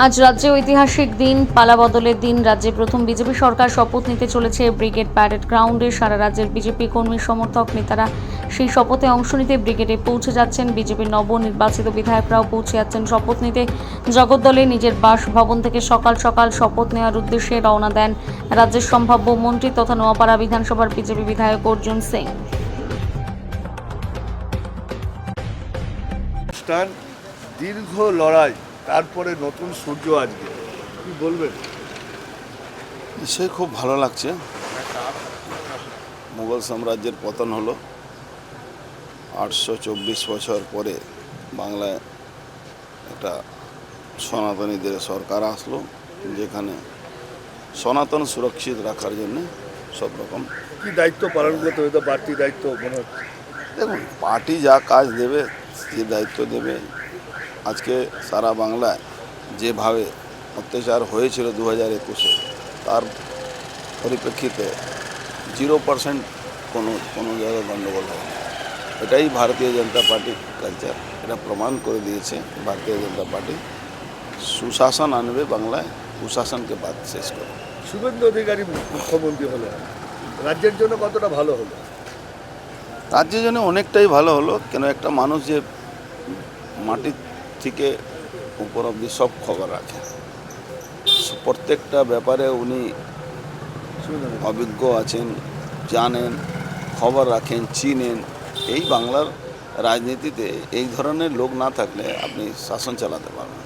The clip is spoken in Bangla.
আজ রাজ্যে ঐতিহাসিক দিন, পালাবদলের দিন। রাজ্যে প্রথম বিজেপি সরকার শপথ নিতে চলেছে ব্রিগেড প্যারেড গ্রাউন্ডে। সারা রাজ্যের বিজেপি কর্মী সমর্থক নেতারা সেই শপথে অংশ নিতে ব্রিগেডে পৌঁছে যাচ্ছেন। বিজেপির নবনির্বাচিত বিধায়করাও পৌঁছে যাচ্ছেন শপথ নিতে। জগদ্দলে নিজের বাসভবন থেকে সকাল সকাল শপথ নেওয়ার উদ্দেশ্যে রওনা দেন রাজ্যের সম্ভাব্য মন্ত্রী তথা নোয়াপাড়া বিধানসভার বিজেপি বিধায়ক অর্জুন সিং। অনুষ্ঠান, দীর্ঘ লড়াই, তারপরে নতুন সূর্য আজকে কি বলবেন? সে খুব ভালো লাগছে। মুঘল সাম্রাজ্যের পতন হলো 824 বছর পরে বাংলায় একটা সনাতনীদের সরকার আসলো, যেখানে সনাতন সুরক্ষিত রাখার জন্য সব রকম কি দায়িত্ব পালন করতে হবে? তো বাড়তি দায়িত্ব মনে হচ্ছে। দেখুন, পার্টি যা কাজ দেবে, যে দায়িত্ব দেবে। আজকে সারা বাংলায় যেভাবে অত্যাচার হয়েছিল 2021-এ, তার পরিপ্রেক্ষিতে 0% কোনো জায়গায় গণ্ডগোল হয় না। এটাই ভারতীয় জনতা পার্টির কালচার। এটা প্রমাণ করে দিয়েছে ভারতীয় জনতা পার্টি সুশাসন আনবে বাংলায়, কুশাসনকে বাদ শেষ করে। শুভেন্দু অধিকারী মুখ্যমন্ত্রী হলো, রাজ্যের জন্য কতটা ভালো হলো? রাজ্যের জন্য অনেকটাই ভালো হলো। কেন, একটা মানুষ যে মাটির থেকে উপর অব্দি সব খবর রাখে, প্রত্যেকটা ব্যাপারে উনি অভিজ্ঞ আছেন, জানেন, খবর রাখেন, চিনেন। এই বাংলার রাজনীতিতে এই ধরনের লোক না থাকলে আপনি শাসন চালাতে পারবেন।